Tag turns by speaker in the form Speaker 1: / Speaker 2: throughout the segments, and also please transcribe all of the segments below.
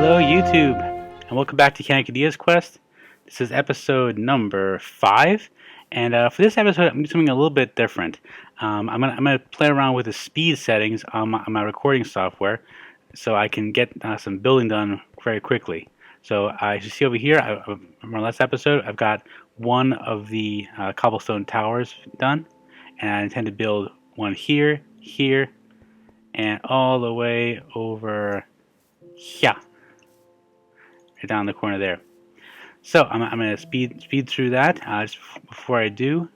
Speaker 1: Hello, YouTube, and welcome back to Kanakadea's Quest. This is episode number 5, and for this episode, I'm doing something a little bit different. I'm gonna play around with the speed settings on my recording software, so I can get some building done very quickly. So as you see over here, from our last episode, I've got one of the cobblestone towers done, and I intend to build one here, here, and all the way over here. Down the corner there. So I'm going to speed through that. Just before I do,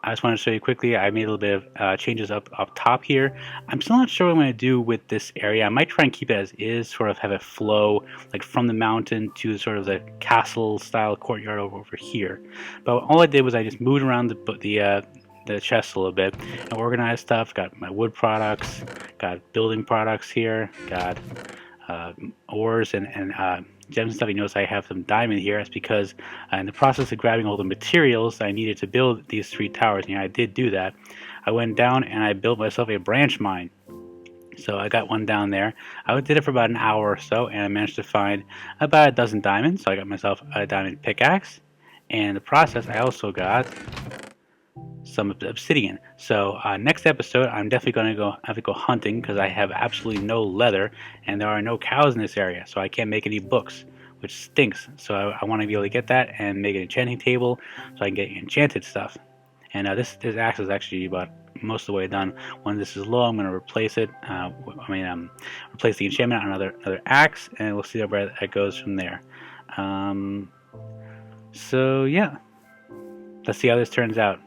Speaker 1: I just want to show you quickly. I made a little bit of changes up top here. I'm still not sure what I'm going to do with this area. I might try and keep it as is, sort of have a flow like from the mountain to sort of the castle style courtyard over here. But all I did was I just moved around the chest a little bit and organized stuff. Got my wood products, got building products here, got ores and gems and stuff. You notice I have some diamond here. That's because in the process of grabbing all the materials I needed to build these 3 towers, I did do that. I went down and I built myself a branch mine. So I got one down there. I did it for about an hour or so, and I managed to find about a dozen diamonds. So I got myself a diamond pickaxe, and in the process I also got some obsidian. So next episode I'm definitely going to have to go hunting, because I have absolutely no leather and there are no cows in this area, so I can't make any books, which stinks. So I want to be able to get that and make an enchanting table so I can get enchanted stuff. And this axe is actually about most of the way done. When this is low, I'm going to replace it. Replace the enchantment on another axe, and we'll see where that goes from there. So yeah, let's see how this turns out.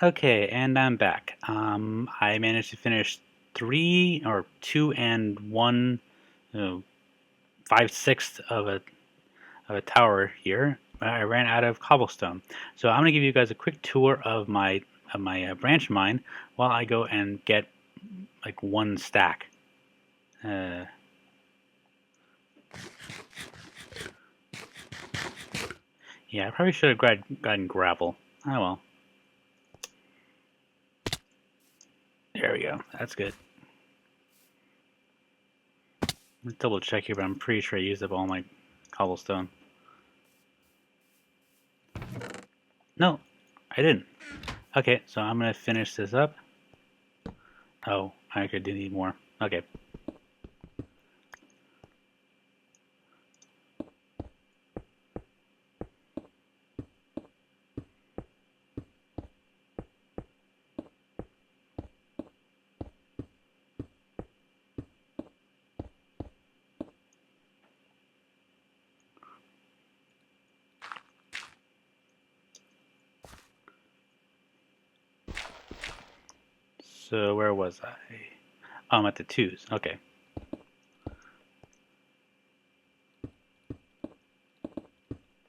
Speaker 1: Okay, and I'm back. I managed to finish two and one, uh, 5/6 of a tower here. I ran out of cobblestone, so I'm gonna give you guys a quick tour of my branch mine while I go and get like one stack. Uh, yeah, I probably should have gotten gravel. Oh well. There we go. That's good. Let's double check here, but I'm pretty sure I used up all my cobblestone. No, I didn't. Okay, so I'm gonna finish this up. Oh, I actually do need more. Okay. So where was I? Oh, I'm at the twos. Okay.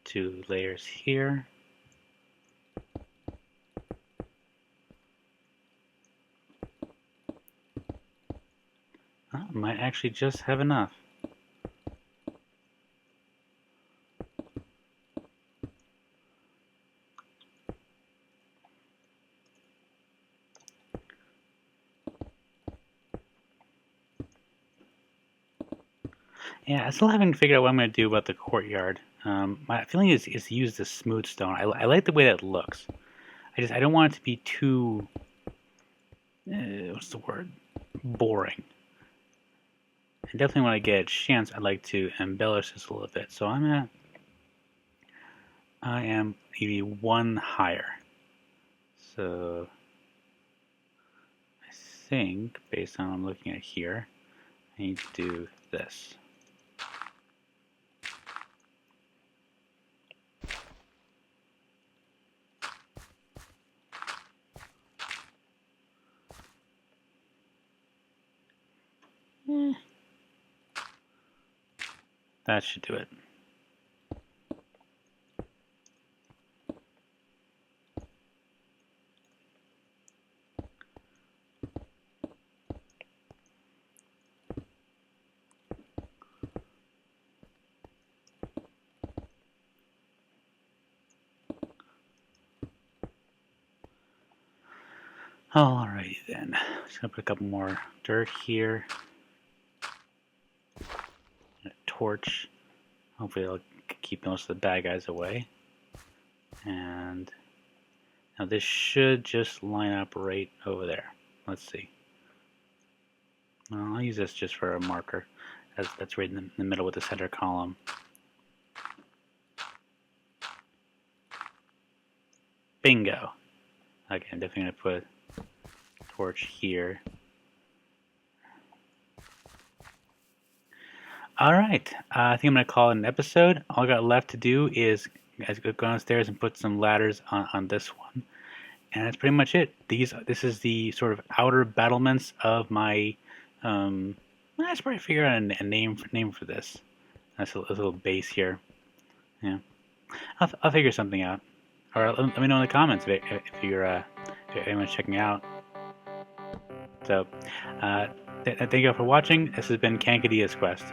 Speaker 1: Two layers here. Oh, might actually just have enough. Yeah, I still haven't figured out what I'm going to do about the courtyard. My feeling is to use the smooth stone. I like the way that looks. I don't want it to be too what's the word? Boring. And definitely when I get a chance, I'd like to embellish this a little bit. So I am maybe one higher. So I think based on what I'm looking at here, I need to do this. That should do it. Alrighty then. Just gonna put a couple more dirt here. A torch. Hopefully it'll keep most of the bad guys away. And now this should just line up right over there. Let's see. Well, I'll use this just for a marker. That's right in the middle with the center column. Bingo. Okay, I'm definitely gonna put a torch here. Alright, I think I'm going to call it an episode. All I got left to do is go downstairs and put some ladders on this one. And that's pretty much it. This is the sort of outer battlements of my... I should probably figure out a name for this. That's a little base here. Yeah, I'll figure something out. Or let me know in the comments if anyone's checking out. So, thank you all for watching. This has been Kanakadea's Quest.